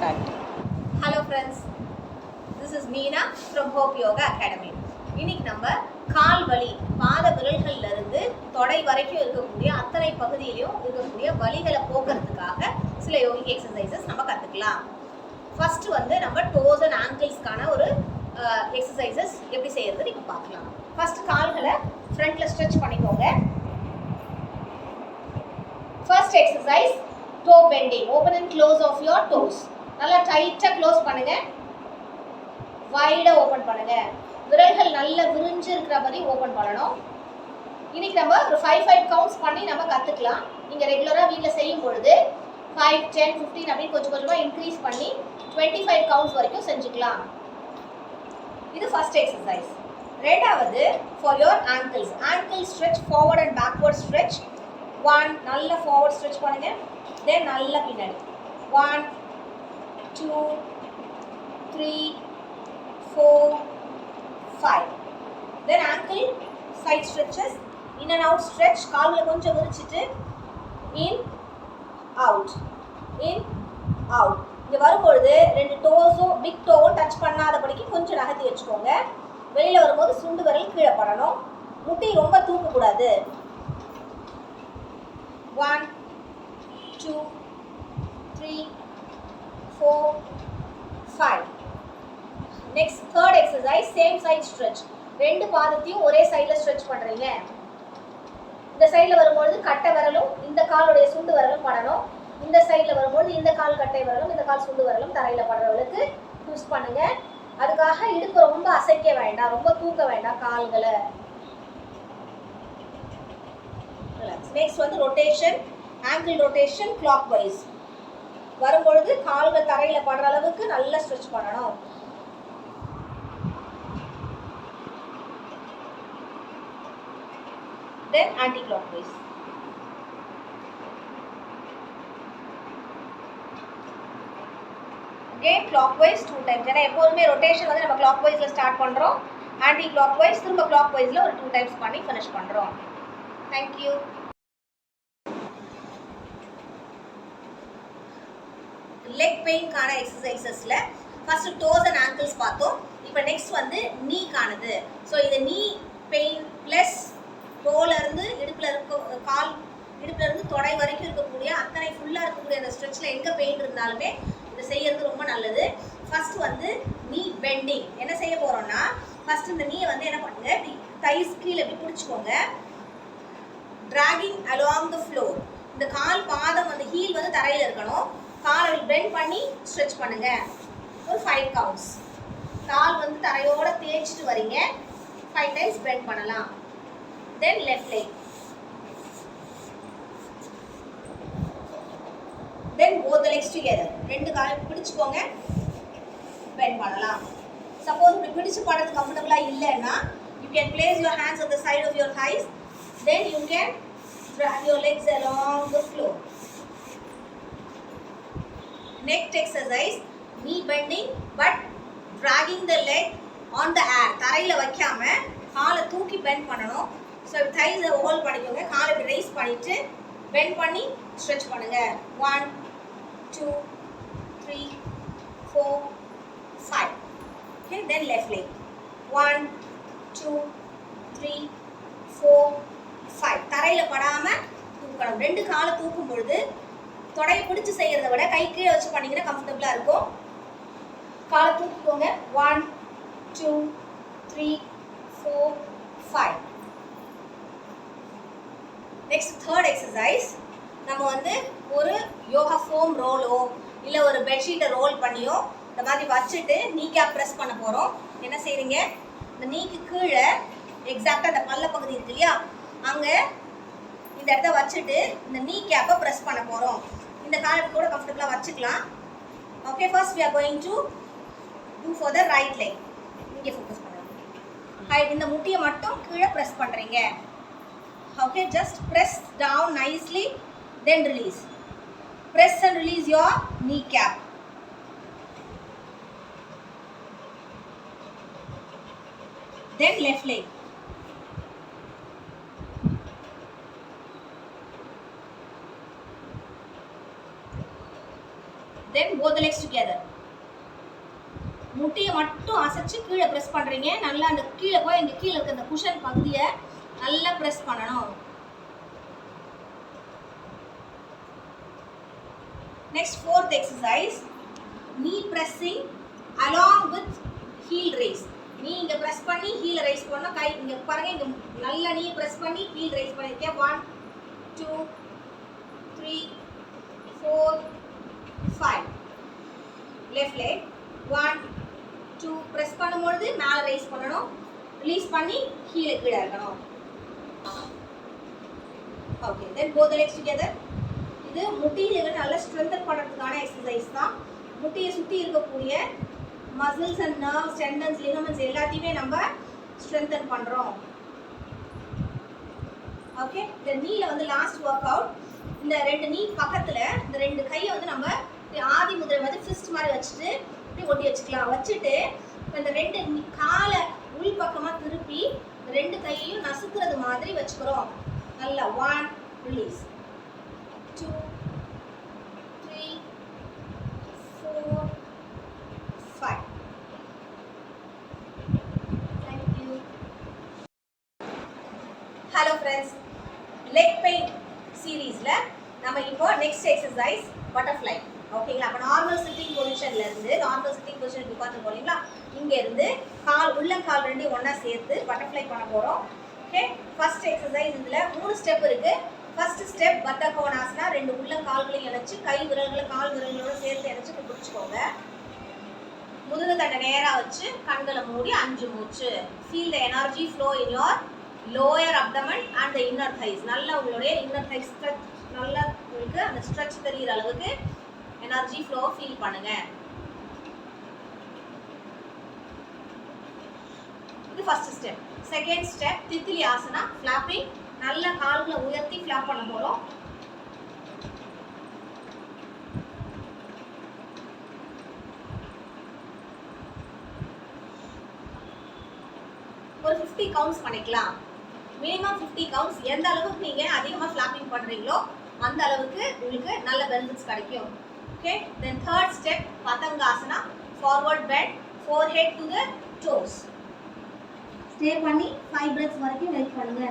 start. Hello friends, this is Meena from Hope Yoga Academy. இன்னைக்கு நம்ம கால் வலி, பாத விரல்கள்ல இருந்து தொடை வரைக்கும் இருக்கக்கூடிய அத்தனை பகுதியிலையும் இருக்கக்கூடிய வலிகளை போக்குறதுக்காக சில யோகிக் எக்ஸசைசஸ் நம்ம கற்றுக்கலாம். ஃபர்ஸ்ட் நம்ம டோஸ் அண்ட் ஆங்கிள்ஸ்க்கான ஒரு எக்ஸசைசஸ் எப்படி செய்யறது இப்போ பார்க்கலாம். ஃபர்ஸ்ட் கால்களை ஃப்ரண்ட்ல ஸ்ட்ரெச் பண்ணிக்கோங்க. First exercise toe bending. Open and close of your toes. நல்லா டைட்டா க்ளோஸ் பண்ணுங்க. வைடா ஓபன் பண்ணுங்க. விரல்கள் நல்ல விரிஞ்சு இருக்கிற மாதிரி ஓபன் பண்ணணும். இன்னைக்கு நம்ம ஒரு 5 கவுண்ட்ஸ் பண்ணி நம்ம கத்துக்கலாம். நீங்க ரெகுலரா வீட்ல செய்யும் பொழுது 5 10 15 அப்படி கொஞ்சமா இன்க்ரீஸ் பண்ணி 25 கவுண்ட்ஸ் வரைக்கும் செஞ்சுக்கலாம். இது ஃபர்ஸ்ட் எக்ஸசைஸ். ரெண்டாவது for your ankles. Ankle stretch, forward and backward stretch. 1 நல்ல forward stretch பண்ணுங்க. Then நல்லா பின்னாடி 1 2 3 4 5. Then ankle side stretches, in and out stretch. கால்களை கொஞ்சம் விரிச்சிட்டு in out in out. இங்க வரும்போது ரெண்டு டோஸும் பிக் டோவும் டச் பண்ணாதபடிக்கு கொஞ்சம் நகர்த்தி வச்சுக்கோங்க. வெளியில வரும்போது சுண்டு விரல் கீழே படணும். முட்டி ரொம்ப தூக்க கூடாது. 1 2 3 4 5. Next third exercise, same side stretch. ரெண்டு பாதத்தையும் ஒரே சைடுல ஸ்ட்ரெச் பண்றீங்க. இந்த சைடுல வரும்போது கட்டை விரலும் இந்த காலோட சுண்டு விரலும் படணும். இந்த சைடுல வரும்போது இந்த கால் கட்டை விரலும் இந்த கால் சுண்டு விரலும் தரையில படுறவங்களுக்கு யூஸ் பண்ணுங்க. அதுக்காக இடுப்பு ரொம்ப அசைக்க வேண்டாம், ரொம்ப தூக்க வேண்டாம் கால்களை. Next rotation, angle rotation clockwise. வரும்பொழுது கால்கள் தரையில படுற அளவுக்கு நல்லா ஸ்ட்ரெச் பண்ணணும். Then anti-clockwise. Again clockwise 2 times. ஏன்னா எப்போதுமே ரொட்டேஷன் நம்ம clockwise ஸ்டார்ட் பண்றோம். anti-clockwise திரும்ப clockwise ஒரு 2 times பண்ணி finish பண்றோம். Thank you. லெக் பெயின்கான எக்ஸசைசஸ்ல ஃபர்ஸ்ட் டோஸ் அண்ட் ஆங்கிள்ஸ் பார்த்தோம். இப்போ நெக்ஸ்ட் நீ காணுது. ஸோ இது நீ பெயின் பிளஸ் டோல இருந்து இடுப்புல இருந்து தொடை வரைக்கும் இருக்கக்கூடிய அத்தனை ஃபுல்லா இருக்கக்கூடிய அந்த ஸ்ட்ரெச்ல எங்க பெயின் இருந்தாலுமே இதை செய்யறது ரொம்ப நல்லது. ஃபர்ஸ்ட் நீ பெண்டிங். என்ன செய்ய போறோம்னா ஃபர்ஸ்ட் இந்த நீயை என்ன பண்ணுங்க, இப்படி தைஸ் கீழே இப்படி பிடிச்சுக்கோங்க. Dragging along the floor. இந்த கால் பாதம் ஹீல் தரையில இருக்கணும். காலை பெண்ட் பண்ணி ஸ்ட்ரெச் பண்ணுங்க. ஒரு 5 கவுண்ட்ஸ். கால் தரையோட தேய்ச்சிட்டு வரீங்க. 5 டைம்ஸ் பெண்ட் பண்ணலாம். தென் left leg. Then both the legs together. ரெண்டு காலையும் பிடிச்சுக்கோங்க. பெண்ட் பண்ணலாம். சப்போஸ் இப்படி பிடிச்சு படுறது கம்ஃபர்டபுளா இல்லைன்னா you can place your hands on the side of your thighs. Then you can drag your legs along the floor. Next exercise, knee bending but dragging the leg on the air. தரையில வைக்காம காலை தூக்கி bend பண்ணணும். So thighs hold பண்ணிக்கோங்க. காலை இப்படி rice பண்ணிட்டு bend பண்ணி stretch பண்ணுங்க. 1 2 3 4 5. Okay, then left leg. 1 2 3 4 5. தரையில படாம தூக்கணும். ரெண்டு காலை தூக்கும் பொழுது தொடையை பிடிச்சு செய்யறதை விட கை கீழே வச்சு பண்ணீங்கன்னா கம்ஃபர்டபுளா இருக்கும். காலை தூக்கிக்கோங்க. 1 2 3 4 5. Next third exercise. நம்ம ஒரு யோகா ஃபோம் ரோலோ இல்லை ஒரு பெட்ஷீட்டை ரோல் பண்ணியோ இந்த மாதிரி வச்சுட்டு நீ கேப் ப்ரெஸ் பண்ண போகிறோம். என்ன செய்றீங்க, இந்த நீக்கு கீழே எக்ஸாக்டாக அந்த பல்ல பகுதி இருக்கு இல்லையா, அங்கே இந்த இடத்த வச்சுட்டு இந்த நீ கேப்பை ப்ரெஸ் பண்ண போகிறோம். இந்த காலை கூட கம்ஃபர்டபுளாக வச்சுக்கலாம். Okay, first we are going to do for the right leg. இங்கே ஃபோக்கஸ் பண்ணுங்க. இந்த முட்டியை மட்டும் கீழே ப்ரெஸ் பண்ணுறீங்க. Okay, just press down nicely, then release. Press and release your knee cap. Then left leg. Then both the legs together. முட்டியை மட்டும் அசைச்சு கீழே பிரஸ் பண்றீங்க. நல்லா அந்த கீழே போய் இந்த கீழே இருக்க அந்த குஷன் பகுதியை நல்லா பிரஸ் பண்ணணும். Next, fourth exercise, knee pressing along with heel raise. நீ இங்க பிரஸ் பண்ணி ஹீல் ரைஸ் பண்ணனும். கை இங்க பாருங்க, இங்க நல்லா நீ பிரஸ் பண்ணி ஹீல் ரைஸ் பண்ணிருக்கேன். 1 2 3 4 5. லெஃப்ட் லெக் 1 2 பிரஸ் பண்ணும்போது மேல ரைஸ் பண்ணனும். ரிலீஸ் பண்ணி ஹீல் கீழ இருக்கணும். Okay, then both the legs together. இது முட்டியில நல்ல ஸ்ட்ரெngthen பண்றதுக்கான எக்சர்சைஸ் தான். முட்டியை சுத்தி இருக்கக்கூடிய மசில்ஸ் அண்ட் நர்வ்ஸ், டெண்டன்ஸ், லிகமெண்ட்ஸ் எல்லாத்தையுமே நம்ம ஸ்ட்ரெngthen பண்றோம். ஓகே, இந்த நீல வந்து லாஸ்ட் வொர்க் அவுட். இந்த ரெண்டு நீ பக்கத்துல இந்த ரெண்டு கையை வந்து நம்ம ஆதி முதிரை வந்து ஃபிஸ்ட் மாதிரி வச்சுட்டு இப்படி ஒட்டி வச்சுக்கலாம். வச்சுட்டு இந்த ரெண்டு காலை உள் பக்கமா திருப்பி ரெண்டு கையையும் நசுக்குறது மாதிரி வச்சுக்கிறோம். நல்லா 1 release 2 3 4 5. Thank you. Hello friends, leg pain சீரீஸ்ல நம்ம இப்போ நெக்ஸ்ட் எக்ஸசைஸ் பட்டர்ஃப்ளை. ஓகேங்களா? அப்ப நார்மல் சிட்டிங் பொசிஷன்ல இருந்து நார்மல் சிட்டிங் பொசிஷனுக்கு உட்கார்ந்து போறீங்களா, இங்க இருந்து கால் உள்ளங்கால் ரெண்டையும் ஒண்ணா சேர்த்து பட்டர்ஃப்ளை பண்ண போறோம். ஓகே, ஃபர்ஸ்ட் எக்ஸசைஸ் இதுல 3 ஸ்டெப் இருக்கு. ஃபர்ஸ்ட் ஸ்டெப் பத்த கோணாசனா. ரெண்டு உள்ளங்கால்களையும் இணைச்சு கை விரல்களை கால் விரல்களோட சேர்த்து இணைச்சு பிடிச்சுக்கோங்க. முதுகு தண்டை நேரா வச்சு கண்களை மூடி 5 மூச்சு. Feel the energy flow in your lower abdomen and the inner thighs. நல்லா உங்களுடைய inner thighs stretch, நல்லா உங்களுக்கு அந்த stretch தெரியுற அளவுக்கு எனர்ஜி ஃப்ளோ ஃபீல் பண்ணுங்க. இது first step. Second step Titli asana, flapping. நல்ல கால்களை உயர்த்தி ஃபிளாப் பண்ண போறோம். ஒரு 50 கவுண்ட்ஸ் பண்ணிக்கலாம். Minimum 50 counts. எந்த அளவுக்கு நீங்க அதிகமா ஃபிளாப்பிங் பண்றீங்களோ அந்த அளவுக்கு உங்களுக்கு நல்ல பெனிஃபிட்ஸ் கிடைக்கும். Okay, then third step Padangasana, forward bend, forehead to the toes. Stay பண்ணி 5 breaths வரைக்கும் வெயிட் பண்ணுங்க.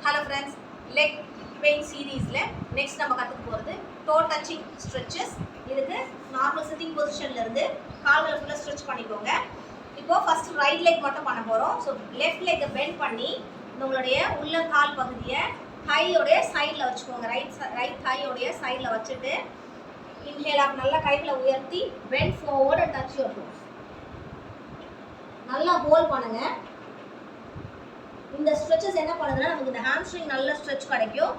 ஹலோ ஃப்ரெண்ட்ஸ், லெக் பெயின் சீரீஸ்ல நெக்ஸ்ட் நம்ம கற்றுக்க போகிறது டோ டச்சிங் ஸ்ட்ரெச்சஸ். இதுக்கு நார்மல் சிட்டிங் பொசிஷன்ல இருந்து கால்களை ஃபுல்லாக ஸ்ட்ரெச் பண்ணிக்கோங்க. இப்போ ஃபர்ஸ்ட் ரைட் லெக் மட்டும் பண்ண போகிறோம். ஸோ லெஃப்ட் லெக்கை பெண்ட் பண்ணி உங்களுடைய உள்ளங்கால் பகுதியை தையோடைய சைடில் வச்சுக்கோங்க. ரைட் தையோடைய சைடில் வச்சுட்டு இன்ஹேல் அப். நல்லா கைகளை உயர்த்தி bend forward and touch your toes. நல்லா ஹோல்ட் பண்ணுங்க. இந்த ஸ்ட்ரெச்சஸ் என்ன பண்ணுதுன்னா நமக்கு இந்த ஹாம்ஸ்ட்ரிங் நல்ல ஸ்ட்ரெச் கிடைக்கும்.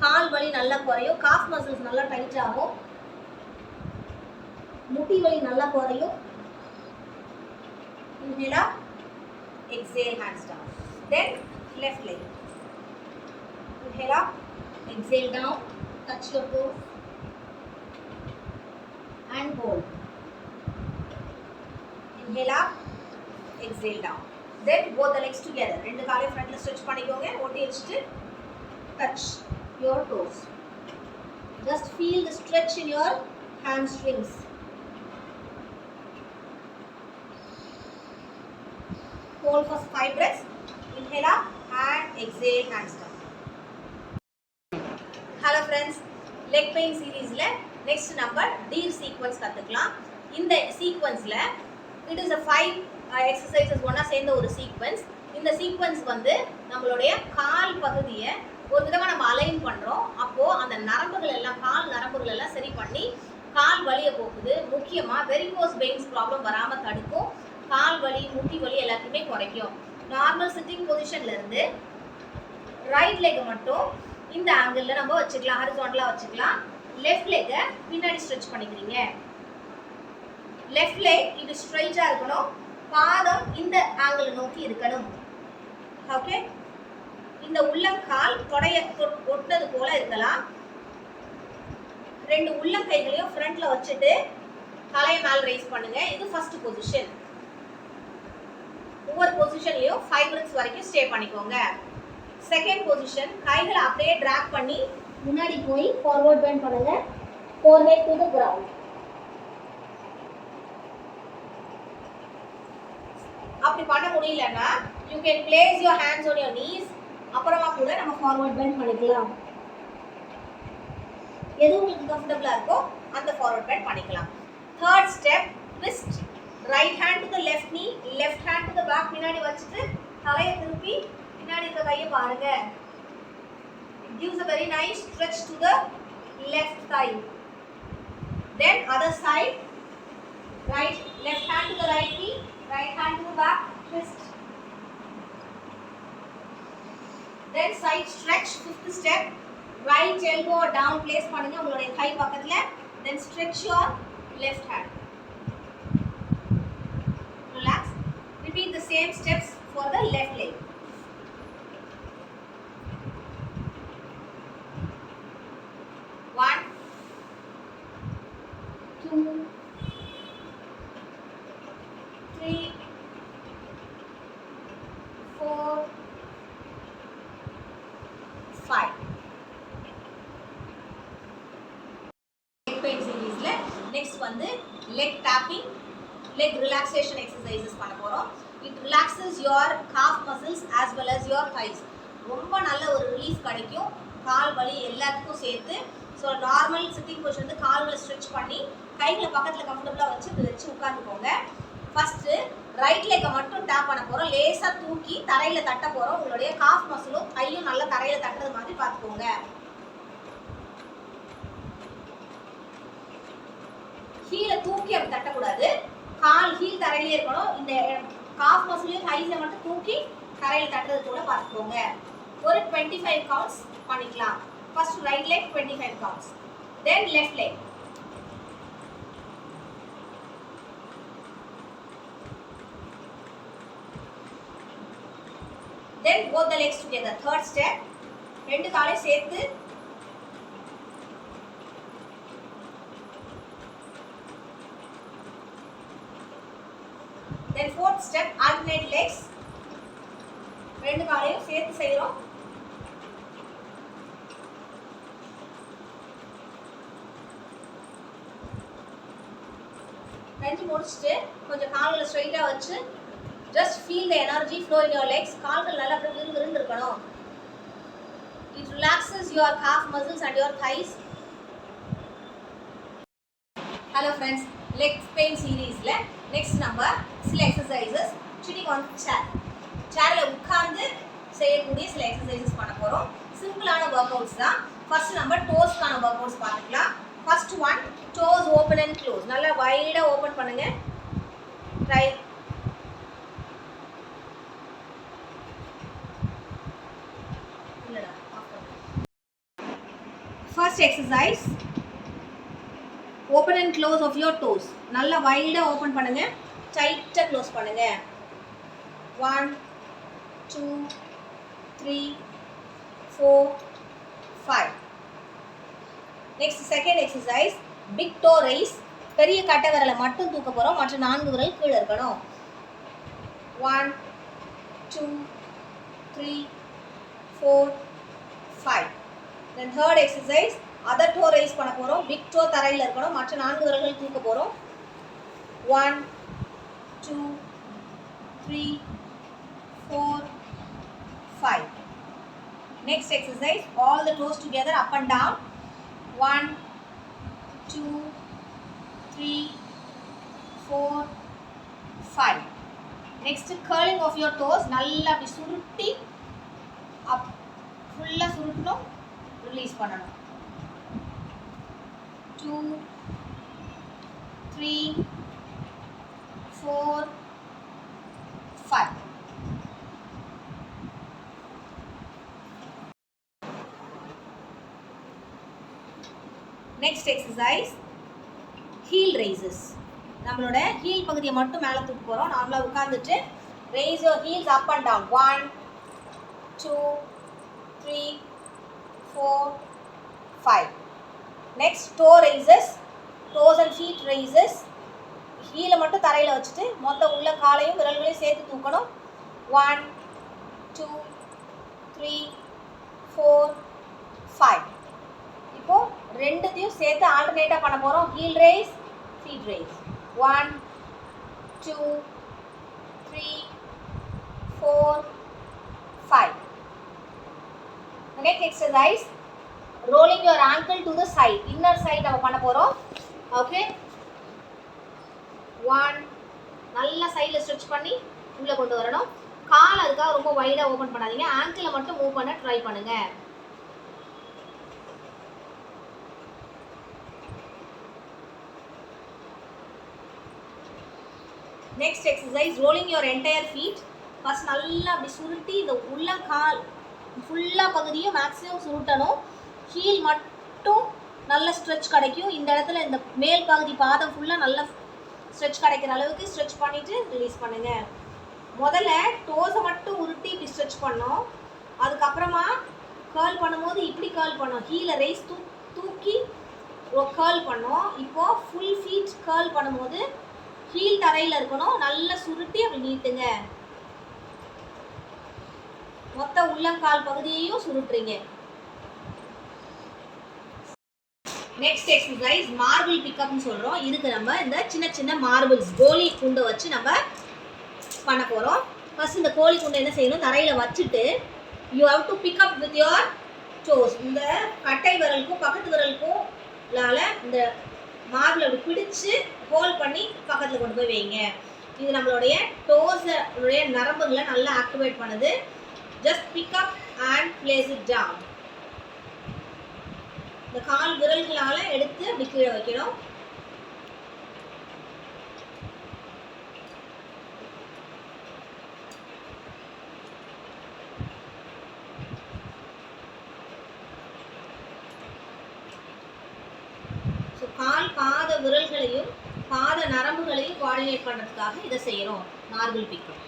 கால் வலி நல்லா குறையும். காஃப் மசில்ஸ் நல்லா டைட் ஆகும். முட்டி வலி நல்லா குறையும். Inhale up, exhale, hands down. Then left leg. Inhale up, exhale down, touch your toes and hold. Inhale up, exhale down. Then both the legs together. ரெண்டு காலை ஃப்ரண்ட்ல ஸ்ட்ரெச் பண்ணிக்கோங்க. ஒட்டி வச்சிட்டு touch your toes. Just feel the stretch in your hamstrings. Hold for 5 breaths. Inhale up and exhale, hands down. Hello friends, leg pain சீரீஸ்ல next நம்ம deer sequence கத்துக்கலாம். இந்த சீக்வென்ஸ்ல it is a 5 exercises ஒண்ணா சேர்ந்த ஒரு சீக்வென்ஸ். இந்த sequence வந்து நம்மளுடைய கால் பகுதியை ஒரு விதமா நம்ம அலைன் பண்றோம். அப்போ அந்த நரம்புகள் எல்லாம், கால் நரம்புகள் எல்லாம் சரி பண்ணி கால் வலியை போக்குது. முக்கியமா வெரிகோஸ் வெயின்ஸ் ப்ராப்ளம் வராம தடுக்கும். கால் வலி, முட்டி வலி எல்லாத்தையுமே குறைக்கும். நார்மல் சிட்டிங் பொசிஷன்ல இருந்து ரைட் லெக் மட்டும் இந்த ஆங்கிள் நம்ம வச்சுக்கலாம், ஹரிசாண்டலா வச்சுக்கலாம். லெஃப்ட் லெக்கை பின்னாடி ஸ்ட்ரெச் பண்ணிக்கிறீங்க. லெஃப்ட் லெக் இப்படி ஸ்ட்ரைட்டா இருக்கணும். பாதம் இந்த ஆங்கிள் நோக்கி இருக்கணும். ஓகே, இந்த உள்ளங்கால் தொடைய ஒட்டது போல இருக்கலாம். ரெண்டு உள்ளங்கைகளையும் ஃப்ரண்ட்ல வச்சுட்டு தலையை மேல ரைஸ் பண்ணுங்க. இது ஃபர்ஸ்ட் பொசிஷன். ஒவ்வொரு பொசிஷன்லயும் 5 மினிட்ஸ் வரைக்கும் ஸ்டே பண்ணிக்கோங்க. செகண்ட் பொசிஷன், கைகளை அப்படியே டிராக் பண்ணி முன்னாடி போய் ஃபார்வர்ட் பெண்ட் பண்ணுங்க. forehead to the ground. அப்படி பண்ண முடியலன்னா you can place your hands on your knees. அப்புறமா கூட நம்ம ஃபார்வர்ட் பெண்ட் பண்ணிக்கலாம். எது உங்களுக்கு கம்ஃபர்ட்டபிளா இருக்கோ அந்த ஃபார்வர்ட் பெண்ட் பண்ணிக்கலாம். Third step, twist. Right hand to the left knee, left hand to the back. பின்னாடி வச்சிட்டு தலையை திருப்பி பின்னாடி இருக்க கையை பாருங்க. It gives a very nice stretch to the left thigh. Then other side, right, left hand to the right knee, right hand to the back, twist. Then side stretch, fifth step. Right elbow down place பண்ணுங்க உங்களுடைய thigh பக்கத்துல. Then stretch your left hand. Relax. Repeat the same steps for the left leg. One, 2, 3, 4, 5. Leg pain series next வந்து leg tapping, leg relaxation exercises பண்ண போறோம். It relaxes your calf muscles as well as your thighs. ரொம்ப நல்ல ஒரு relief கிடைக்கும் கால் வலி எல்லாத்துக்கும் சேர்த்து. ஸோ நார்மல் சிட்டிங் பொசிஷன் வந்து கால்களை ஸ்ட்ரெச் பண்ணி கைகளை பக்கத்தில் கம்ஃபர்டபுளாக வச்சு உட்காந்துக்கோங்க. ஃபர்ஸ்ட்டு ரைட் லெக்கை மட்டும் டேப் பண்ண போகிறோம். லேசாக தூக்கி தரையில் தட்ட போகிறோம். உங்களுடைய காஃப் மசிலும் கையும் நல்லா தரையில் தட்டுறது மாதிரி பார்த்துக்கோங்க. ஹீலை தூக்கி அப்படி தட்டக்கூடாது. கால் ஹீல் தரையிலே இருக்கணும். இந்த காஃப் மசிலையும் தைஸை மட்டும் தூக்கி தரையில் தட்டுறது கூட பார்த்துக்கோங்க. ஒரு 25 கவுண்ட்ஸ் பண்ணிக்கலாம். First right leg 25 counts, then left leg. Then both the legs together. Third step, ரெண்டு காலை சேர்த்து then fourth step, alternate legs. ரெண்டு காலையும் சேர்த்து செய்றோம். செஞ்சு முடிச்சுட்டு கொஞ்சம் கால்களை ஸ்ட்ரைட்டாக வச்சு just feel the energy flow in your legs. கால்கள் நல்லா விருந்து இருக்கணும். It relaxes your calf muscles and your thighs. Hello friends, leg pain சீரீஸில் நெக்ஸ்ட் நம்ம சில எக்ஸசைசஸ் சிட்டிங் ஆன் சேர், சேரில் உட்கார்ந்து செய்யக்கூடிய சில எக்ஸசைசஸ் பண்ண போகிறோம். சிம்பிளான ஒர்க் அவுட்ஸ் தான். ஃபர்ஸ்ட் நம்ம டோஸ்க்கான ஒர்க் அவுட்ஸ் பார்த்துக்கலாம். First one, toes open and close. நல்லா வைடா ஓபன் பண்ணுங்க. ட்ரை. இல்லடா. First exercise, open and close of your toes. நல்லா வைடா ஓபன் பண்ணுங்க. டைட்டா க்ளோஸ் பண்ணுங்க. 1, 2, 3, 4, 5. Next second exercise, big toe raise. பெரிய கட்டை விரலை மட்டும் தூக்க போறோம். மற்ற 4 விரல் கீழே இருக்கணும். 1, 2, 3, 4, 5. Then third exercise, other toe raise பண்ண போறோம். big toe தரையில இருக்கணும். மற்ற 4 விரல்கள் தூக்க போறோம். 1, 2, 3, 4, 5. Next exercise, all the toes together, up and down. 1, 2, 3, 4, 5. Next, curling of your toes. நல்லா அப்படி சுருட்டி அப் ஃபுல்லாக சுருட்டணும், ரிலீஸ் பண்ணணும். 2, 3, 4, 5. Next exercise, heel raises. நம்மளோட ஹீல் பகுதியை மட்டும் மேலே தூக்க போகிறோம். நார்மலாக உட்காந்துட்டு raise your heels up and down. 1, 2, 3, 4, 5. Next, toe raises, toes and feet raises. ஈல மட்டும் தரையில் வச்சுட்டு மொத்த உள்ள காலையும் விரல்களையும் சேர்த்து தூக்கணும். 1 2 3 4 5. இப்போ ரெண்டுத்தையும் சேர்த்து ஆல்டர்னேட்டாக பண்ண போகிறோம். Heel raise, feet raise. 1 2 3 4 5. The next exercise, rolling your ankle to the side. Inner side நம்ம பண்ண போகிறோம். ஓகே, 1 நல்லா சைடில் ஸ்ட்ரெச் பண்ணி உள்ளே கொண்டு வரணும். கால் அதுக்காக ரொம்ப வைடாக ஓப்பன் பண்ணாதீங்க. ஆங்கிளை மட்டும் மூவ் பண்ண ட்ரை பண்ணுங்க. Next exercise, rolling your entire feet. First நல்லா அப்படி சுருட்டி இந்த உள்ள கால் ஃபுல்லாக பகுதியும் மேக்ஸிமம் சுருட்டணும். ஹீல் மட்டும் நல்ல ஸ்ட்ரெச் கிடைக்கும். இந்த இடத்துல இந்த மேல் பகுதி பாதம் ஃபுல்லாக நல்ல ஸ்ட்ரெச் கிடைக்கிற அளவுக்கு ஸ்ட்ரெச் பண்ணிவிட்டு ரிலீஸ் பண்ணுங்கள். முதல்ல டோஸை மட்டும் உருட்டி இப்படி ஸ்ட்ரெச் பண்ணோம். அதுக்கப்புறமா கேர்ள் பண்ணும்போது இப்படி கேர்ள் பண்ணோம். ஹீலை ரைஸ் தூக்கி கேர்ள் பண்ணோம். இப்போது ஃபுல் ஃபீட் கேர்ள் பண்ணும்போது ஹீல் தரையில் இருக்கணும். நல்லா சுருட்டி அப்படி நீட்டுங்க. மொத்த உள்ளங்கால் பகுதியையும் சுருட்டுறீங்க. நெக்ஸ்ட் எக்ஸசைஸ், மார்பிள் பிக்கப்னு சொல்கிறோம். இதுக்கு நம்ம இந்த சின்ன சின்ன மார்பிள்ஸ் கோலி குண்டை வச்சு நம்ம பண்ண போகிறோம். ஃபர்ஸ்ட் இந்த கோலி குண்டை என்ன செய்யணும், தரையில் வச்சுட்டு you have to pick up with your toes. இந்த கட்டை விரலுக்கும் பக்கத்து விரலுக்கும் இந்த மார்பிள் அப்படி பிடிச்சு ஹோல்ட் பண்ணி பக்கத்தில் கொண்டு போய் வைங்க. இது நம்மளுடைய டோஸுடைய நரம்புகளை நல்லா ஆக்டிவேட் பண்ணுது. Just pick up and place it down. இந்த கால் விரல்களால் எடுத்து அப்படி கீழே வைக்கணும். ஸோ கால் பாத விரல்களையும் பாத நரம்புகளையும் கோஆர்டினேட் பண்ணுறதுக்காக இதை செய்கிறோம், marble pickup.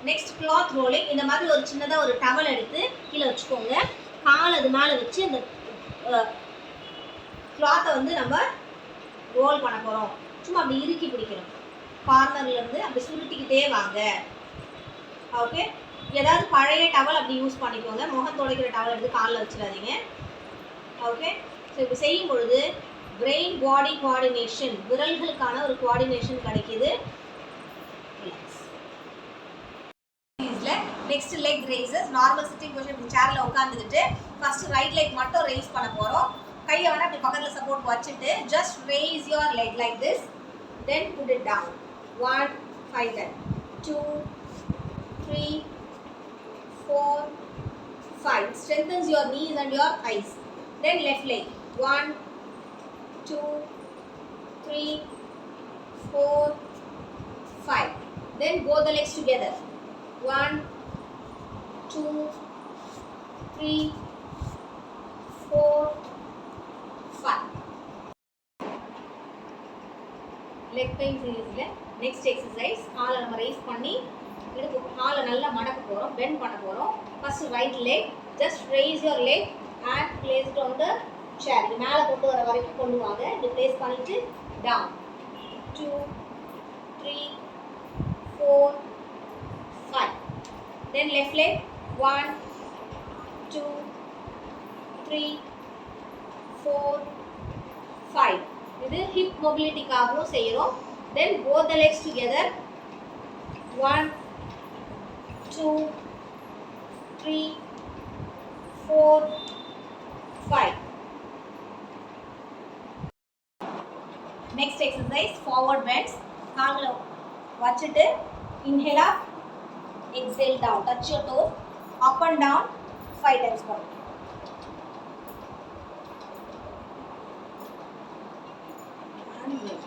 Next cloth rolling. இந்த மாதிரி ஒரு சின்னதாக ஒரு டவல் எடுத்து கீழே வச்சுக்கோங்க. கால் அது மேலே வச்சு இந்த கிளாத்தை வந்து நம்ம ரோல் பண்ண போகிறோம். சும்மா அப்படி இறுக்கி பிடிக்கணும். கார்னர்லேருந்து அப்படி சுருட்டிக்கிட்டே வாங்க. ஓகே, ஏதாவது பழைய டவல் அப்படி யூஸ் பண்ணிக்கோங்க. முகம் துடைக்கிற டவல் எடுத்து காலில் வச்சிடாதீங்க. ஓகே, ஸோ இப்படி செய்யும் பொழுது பிரெயின் பாடி கோஆர்டினேஷன், விரல்களுக்கான ஒரு கோஆர்டினேஷன் கிடைக்கிது. Next leg raises. Normal sitting position சேர்ல உட்காந்துக்கிட்டு ஃபர்ஸ்ட் ரைட் லெக் மட்டும் ரேஸ் பண்ண போறோம். கையை வேணா அப்படி பக்கத்தில் சப்போர்ட் வச்சுட்டு just raise your leg like this, then put it down. 1 5 2 3 4 5. Strengthens your knees and your thighs. Then left leg. 1 2 3 4 5. Then both the legs together. 1 2 3 4 5. Leg pain series. Next exercise, காலை நம்ம raise பண்ணி எடுத்து காலை நல்லா மடக்க போகிறோம், bend பண்ண போகிறோம். First right leg, just raise your leg and place it on the chair. இது மேலே கொண்டு வர வரைக்கும் கொண்டு வாங்க. இது place பண்ணிட்டு down. 2 3 4 5. Then left leg. 1 2 3 4 5. இது ஹிப் மொபிலிட்டிக்காகவும் செய்கிறோம். Then both the legs together. 1 2 3 4 5. Next exercise, forward bends. கால்களை வச்சுட்டு inhale up, exhale down, touch your toes, up and down 5 times per minute.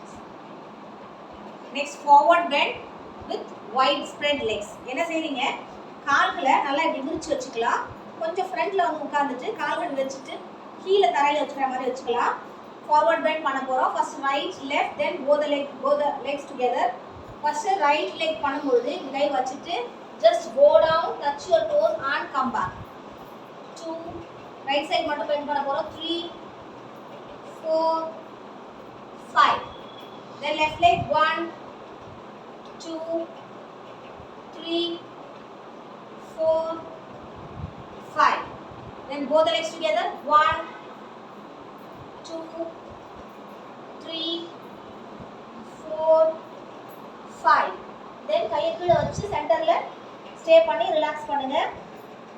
Next, forward bend with wide spread legs. என்ன செய்றீங்க, கால்களை நல்லா இப்படி விரிச்சு வச்சுக்கலாம். கொஞ்சம் ஃப்ரண்ட்ல வந்து உட்கார்ந்துட்டு கால்கள் வச்சுட்டு கீழே தரையில வச்சுக்கிற மாதிரி வச்சுக்கலாம். forward bend பண்ண போறோம். first right left, then both the legs together. first right leg பண்ணும்போது கை வச்சிட்டு just go down, touch your toes and come back. 2 right side மட்டும் bend பண்ண போறோம். 3 4, 5. Then left leg 1, 2, 3, 4, 5. Then both the legs together 1, 2, 3, 4, 5. Then கையை கீழ வச்சு சென்டர்ல stay பண்ணி ரிலாக்ஸ் பண்ணுங்க.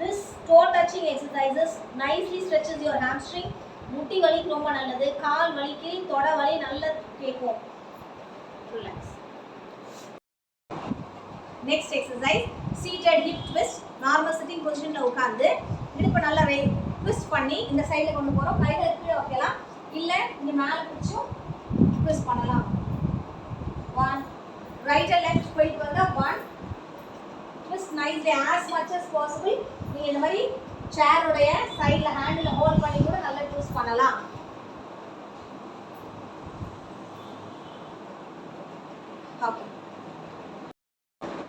This toe touching exercises nicely stretches your hamstring. முட்டி வலிக்கு ரொம்ப நல்லது. கால் வலிக்கு தொடை வலி நல்லா கேட்கும். Relax. Next exercise seated hip twist. Normal sitting positionல உட்கார்ந்து இடுப்பை நல்லா twist பண்ணி இந்த சைடுல கொண்டு போறோம். கைகளை கீழ வைக்கலாம். இல்ல இங்க மேல பிடிச்சும் twist பண்ணலாம். 1 right and left போயிட்டு வந்தா 1 twist nicely as much as possible. நீங்க இந்த மாதிரி சேர் உடைய சைடுல ஹேண்டில் ஹோல்ட் பண்ணி கூட நல்லா ட்விஸ்ட் பண்ணலாம். Okay.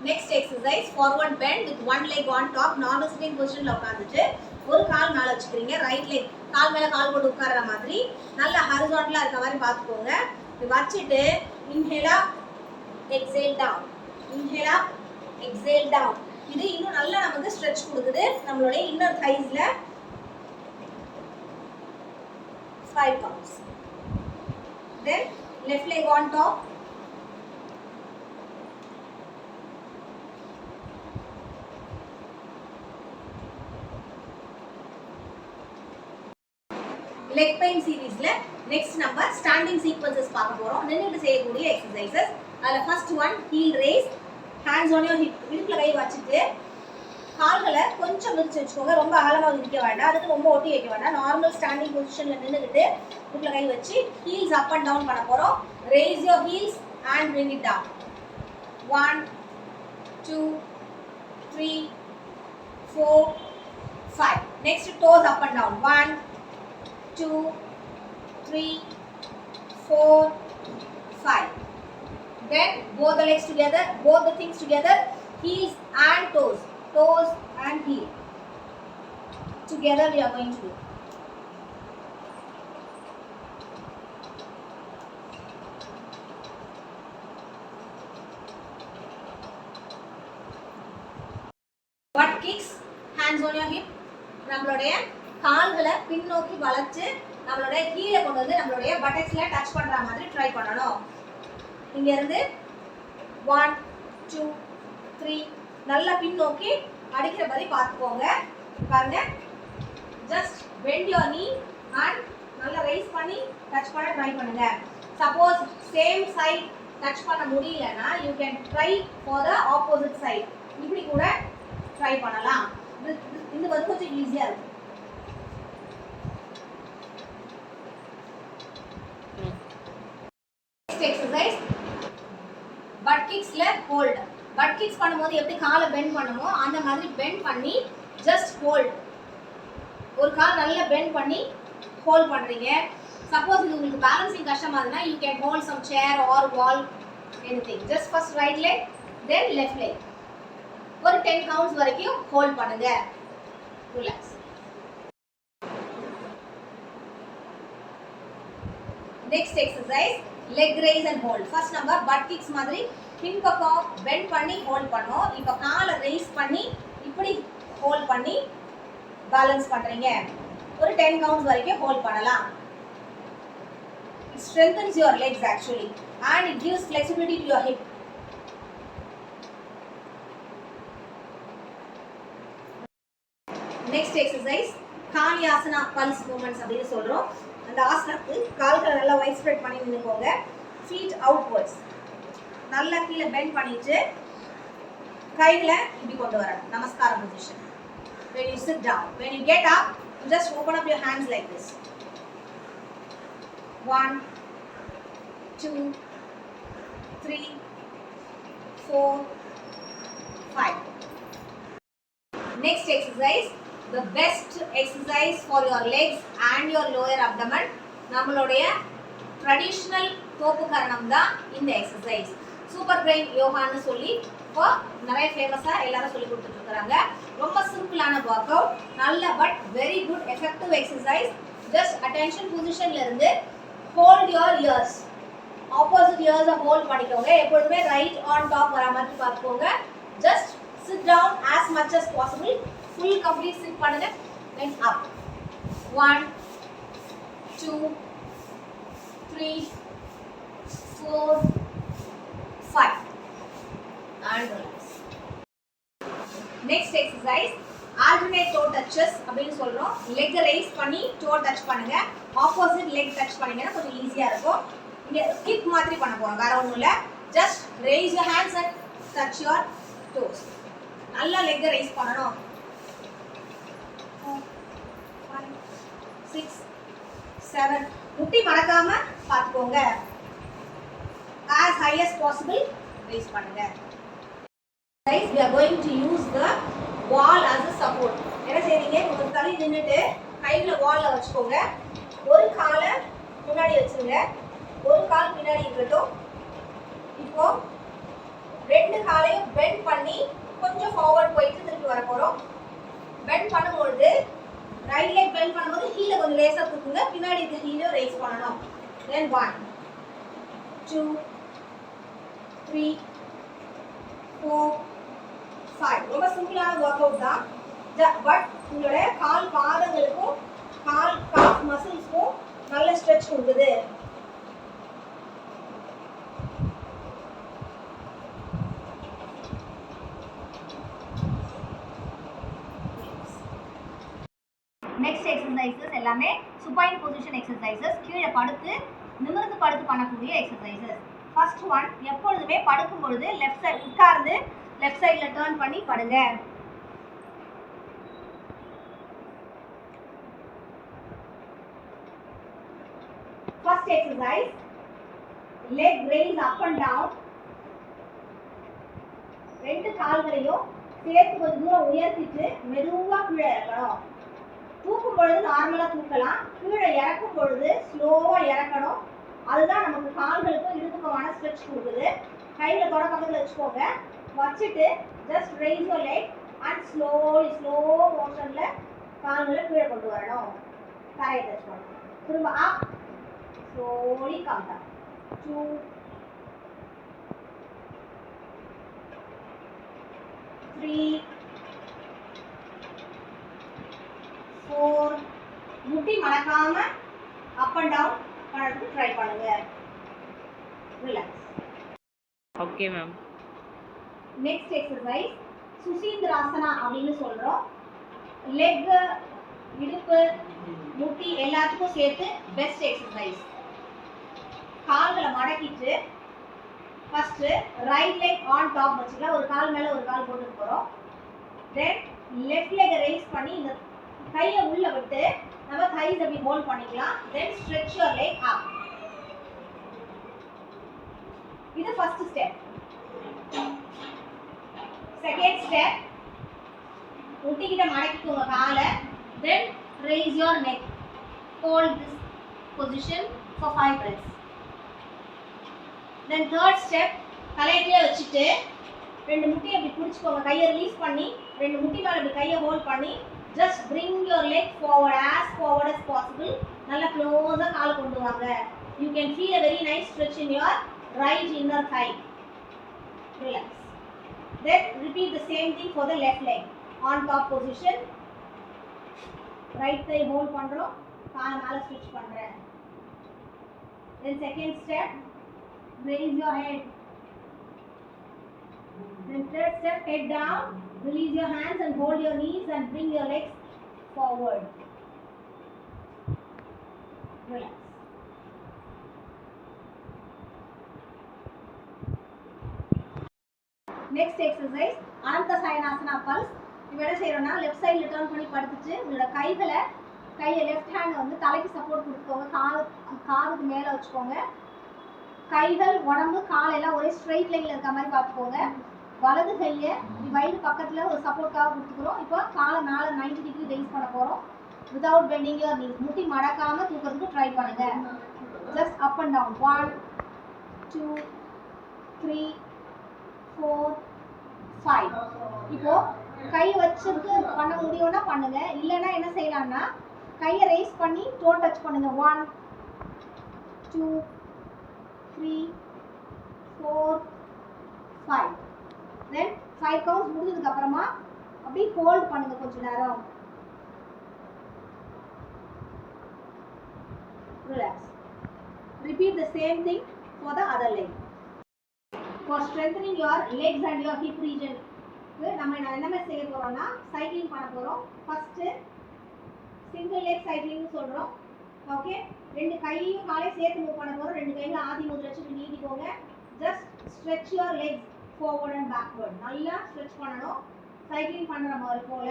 Next exercise forward bend with one leg on top. Normal sitting பொசிஷன்ல உட்கார்ந்துட்டு ஒரு கால் மேல வச்சுக்கிறீங்க. ரைட் லெக் கால் மேல கால் போட்டு உட்கார்ற மாதிரி நல்லா ஹரிசாண்டலா இருக்க மாதிரி பாத்துக்கோங்க. இது வச்சிட்டு inhale up exhale down, inhale up exhale down. இது இன்னும் நல்லா நமக்கு ஸ்ட்ரெச் கொடுக்குது நம்மளுடைய இன்னர் தைஸ்ல. 5 counts. Then left leg on top. Leg pain series ல next நம்ம standing sequences பார்க்க போறோம். நின்னுட்டு செய்யக்கூடிய exercises. அதுல first one heel raise. Hands on your hip. இடுப்புல கை வச்சிட்டு கால்களை கொஞ்சம் விரிச்சு வச்சுக்கோங்க. ரொம்ப அகலமா விரிக்க வேண்டாம், அதுக்கு ரொம்ப ஒட்டி வைக்க வேண்டாம். நார்மல் ஸ்டாண்டிங் பொசிஷன்ல நின்னுக்கிட்டு இடுப்புல கை வச்சு ஹீல்ஸ் அப் அண்ட் டவுன் பண்ண போறோம். raise your heels and bring it down. 1, 2, 3, 4, 5. Next toes up and down. 1, 2, 3, 4, 5. Then both the legs together, both the things together, heels and toes, toes and heel. Together we are going to do. Butt kicks, hands on your hip. நம்மளுடைய கால்களை பின்னோக்கி வளைச்சு நம்மளுடைய ஹீலை கொண்டு வந்து நம்மளுடைய பட்டக்ஸ்ல touch பண்ற மாதிரி ட்ரை பண்ணணும். இங்க இருந்து 1, 2, 3 நல்லா பின்னோக்கி அடிக்கிற மாதிரி பார்த்துக்கோங்க. பாருங்க, just bend your knee and நல்லா ரைஸ் பண்ணி டச் பண்ண ட்ரை பண்ணுங்க. சப்போஸ் சேம் சைடு டச் பண்ண முடியலனா you can try for the opposite side. இப்படி கூட ட்ரை பண்ணலாம். இது வந்து கொஞ்சம் ஈஸியா இருக்கும். Next exercise butt kicks ல hold. butt kicks பண்ணும்போது எப்படி காலை பெண்ட் பண்ணுமோ அந்த மாதிரி பெண்ட் பண்ணி just hold. ஒரு கால் நல்லா பெண்ட் பண்ணி ஹோல்ட் பண்றீங்க. சப்போஸ் இது உங்களுக்கு பேலன்சிங் கஷ்டமா இருந்தா you can hold some chair or wall, anything. Just first right leg, then left leg. ஒரு 10 counts வரைக்கும் ஹோல்ட் பண்ணுங்க. Relax. Next exercise leg raise and hold. First நம்ம butt kicks மாதிரி பின் பக்கம் பெண்ட் பண்ணி ஹோல்ட் பண்ணோம். இப்போ காலை ரைஸ் பண்ணி இப்படி ஹோல்ட் பண்ணி பேலன்ஸ் பண்றீங்க. ஒரு 10 counts வரைக்கும் ஹோல்ட் பண்ணலாம். It strengthens your legs actually and it gives flexibility to your hip. Next exercise Kaliyasana pulse movements அப்படின்னு சொல்றோம். அந்த ஆசனத்துக்கு கால்களை நல்லா வைட் ஸ்ப்ரெட் பண்ணி நின்னுக்கோங்க. feet outwards. நல்லா கீழே பெண்ட் பண்ணிட்டு கைகளை இப்படி கொண்டு வரணும். நமஸ்கார position. When you sit down, when you get up, you just open up your hands like this. 1, 2, 3, 4, 5. Next exercise, the best exercise for your legs and your lower abdomen. நம்மளுடைய traditional தோப்பு கரணம் தான் இந்த எக்ஸசைஸ். சூப்பர் பிரெயின் யோகான்னு சொல்லி இப்போ நிறைய ஃபேமஸாக எல்லாரும் சொல்லி கொடுத்துட்டு இருக்காங்க. ரொம்ப சிம்பிளான ஒர்க் அவுட், நல்ல but very good effective exercise. Just attention பொசிஷன்ல இருந்து Hold your ears. Opposite ears hold பண்ணிக்கோங்க. எப்பொழுதுமே right on top வர மாதிரி பார்த்துக்கோங்க. Just sit down as much as possible. Full complete sit பண்ணுங்க. Then up. 1, 2, 3, 4, 5. And relax. Next exercise. Alternate toe touches அப்படின்னு சொல்றோம். Leg raise பண்ணி toe touch பண்ணுங்க. Opposite leg touch பண்ணீங்கன்னா கொஞ்சம் ஈஸியா இருக்கும். இங்க skip மாதிரி பண்ண போறோம். வேற ஒண்ணும் இல்ல. Just raise your hands and touch your toes. நல்லா leg raise பண்ணனும். 4, 5, 6, 7. முட்டி மடக்காம பாத்துக்கோங்க. As high as possible raise பண்ணுங்க. Guys, we are going to use the wall as a support. என்ன செய்றீங்க? உங்க தலை நின்னுட்டு கையில வால்ல வச்சுக்கோங்க. ஒரு காலை முன்னாடி வச்சிருங்க. ஒரு கால் பின்னாடி இருக்கட்டும். இப்போ ரெண்டு காலையும் பெண்ட் பண்ணி கொஞ்சம் ஃபார்வர்ட் போயிட்டு திருப்பி வர போறோம். பெண்ட் பண்ணும்போது ரைட் லெக் பெண்ட் பண்ணும்போது ஹீல கொஞ்சம் லேசா தூக்குங்க. பின்னாடி இருக்க ஹீல ரைஸ் பண்ணனும். Then 1, 2, 3, 4, 5. ரொம்ப சிம்பிளான வொர்க் அவுட் தான். பட் உங்களோட கால் பாதங்களுக்கும் கால் காஃப் மசில்ஸ்க்கும் நல்ல ஸ்ட்ரெச் கொடுக்குது. நெக்ஸ்ட் எக்ஸசைசஸ் எல்லாமே supine position exercises. கீழே படுத்து நிமிர்ந்து படுத்து பண்ணக்கூடிய எக்ஸசைசஸ். ஃபர்ஸ்ட் ஒன், எப்பொழுதுமே படுக்கும் பொழுது லெஃப்ட் சைடு உட்கார்ந்து லெஃப்ட் சைடுல டர்ன் பண்ணி படுங்க. First exercise, leg raise up and down. ரெண்டு கால்களையும் சேர்த்து கொஞ்சம் தூரம் உயர்த்திட்டு மெதுவா கீழே இறக்கணும். தூக்கும் பொழுது நார்மலா தூக்கலாம். கீழே இறக்கும் பொழுது ஸ்லோவா இறக்கணும். அதுதான் நமக்கு கால்களுக்கும் இடுப்புக்குமான ஸ்ட்ரெச் கொடுக்குது. கையில தொட பக்கத்துல வச்சுக்கோங்க. வச்சுட்டு just raise your leg and slowly slow மோஷன்ல கால்களை கீழே கொண்டு வரணும். தரையை டச் பண்ணணும். திரும்ப up, slowly come down. 2, 3, 4. முட்டி மடக்காம அப் அண்ட் டவுன் பண்ணதுக்கு ட்ரை பண்ணுங்க. Relax. Okay ma'am. Next exercise Suchindrasana அப்படின்னு சொல்றோம். லெக், இடுப்பு, முட்டி எல்லாத்துக்கும் சேர்த்து பெஸ்ட் எக்ஸசைஸ். கால்களை மடக்கிட்டு first right leg on top வச்சுக்கலாம். ஒரு கால் மேல ஒரு கால் போட்டு போறோம். தென் லெஃப்ட் லெக் ரைஸ் பண்ணி இந்த கையை உள்ள விட்டு நம்ம தைஸ் அப்படி ஹோல்ட் பண்ணிக்கலாம். தென் ஸ்ட்ரெச் யுவர் லெக் அப். இது ஃபர்ஸ்ட் ஸ்டெப். செகண்ட் ஸ்டெப், முட்டிக்கிட்ட மடக்கிக்கோங்க காலை. தென் raise your neck. Hold this position for 5 breaths. Then third step, தலையை கீழே வச்சுட்டு ரெண்டு முட்டியை அப்படி பிடிச்சிக்கோங்க. கையை ரிலீஸ் பண்ணி ரெண்டு முட்டி மேலே அப்படி கையை ஹோல்ட் பண்ணி just bring your leg forward as possible. நல்லா க்ளோஸா கால் கொண்டு வாங்க. You can feel a very nice stretch in your right inner thigh. Relax. Then repeat the same thing for the left leg. On top position. Right thigh hold பண்றோம். காலை மேலே switch பண்றேன். Then second step, raise your head. Then third step, head down, release your hands and hold your knees and bring your legs forward. Relax. Next exercise, Ananta Sayanasana pulse. இப்போ என்ன செய்யறோம்னா left சைடுல turn பண்ணி படுத்துட்டு உங்களோட கையை left hand வந்து தலைக்கு support கொடுத்துக்கோங்க. காதுக்கு மேலே வச்சுக்கோங்க. கைகள், உடம்பு, கால் எல்லாம் ஒரே ஸ்ட்ரைட் லைன்ல இருக்க மாதிரி பார்த்துக்கோங்க. வலது கையை வயிறு பக்கத்தில் ஒரு சப்போர்ட்டாக கொடுத்துக்கிறோம். இப்போ காலை மேலே 90 டிகிரி ரைஸ் பண்ண போகிறோம். Without bending your knees. முட்டி மடக்காமல் தூக்கிறதுக்கு ட்ரை பண்ணுங்க. Just up and down. 1, 2, 3, 4, 5. இப்போ கை வச்சுட்டு பண்ண முடியும்னா பண்ணுங்க. இல்லைன்னா என்ன செய்யலாம்னா கையை ரைஸ் பண்ணி டோ டச் பண்ணுங்க. 1, 2 3 4 5. தென் 5 கவுண்ட்ஸ் முடிஞ்சதுக்கு அப்புறமா அப்படியே ஹோல்ட் பண்ணுங்க கொஞ்ச நேரம். Relax. Repeat the same thing for the other leg. For strengthening your legs and your hip region, நம்ம என்ன செய்ய போறோம்னா சைக்கிளிங் பண்ண போறோம். ஃபர்ஸ்ட் சிங்கிள் லெக் சைக்கிளிங் சொல்றோம். ஓகே, ரெண்டு கையையும் காலையும் சேர்த்து மூவ் பண்ண போறோம். ரெண்டு கையில ஆதி முதிரை வச்சு நீட்டிக்கோங்க. Just stretch your legs forward and backward. நல்லா ஸ்ட்ரெச் பண்ணணும். சைக்கிளிங் பண்ற மாதிரி போல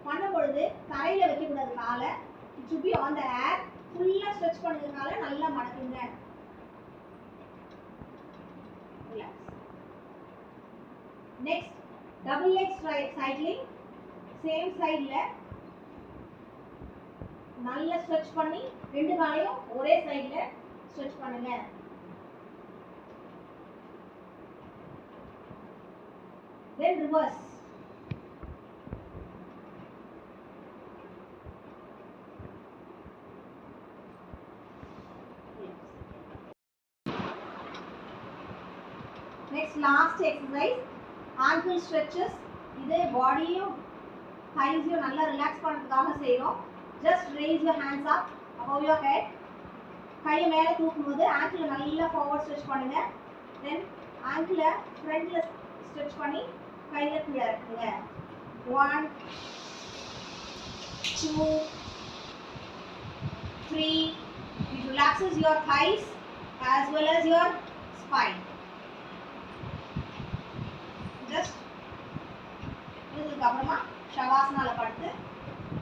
பண்ணும் பொழுது தரையில வைக்க கூடாது காலை. It should be on the air. ஃபுல்லா ஸ்ட்ரெச் பண்ணுறதுனால நல்லா மடக்குங்க. Relax. Next double leg cycling. Same சைடுல நல்லா ஸ்ட்ரெச் பண்ணி ரெண்டு காலையும் ஒரே சைடுல ஸ்ட்ரெச் பண்ணுங்க. தென் reverse. Next last exercise, ankle stretches. இது பாடியும் தைஸையும் நல்லா ரிலாக்ஸ் பண்ணுறதுக்காக செய்கிறோம். Just raise your hands up above your head. கையை மேலே தூக்கும்போது ஆங்கிளை நல்லா ஃபார்வர்ட் ஸ்ட்ரெச் பண்ணுங்க. தென் ஆங்கிளை ஃப்ரண்ட்ல ஸ்ட்ரெச் பண்ணி கையில் கீழே இருக்குங்க. 1 2 3. It relaxes your thighs as well as your spine. Just இதுக்கு அப்புறமா ஷவாசனால படுத்து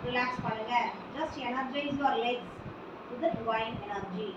ரிலாக்ஸ் பண்ணுங்க. Just energize your legs with the divine energy.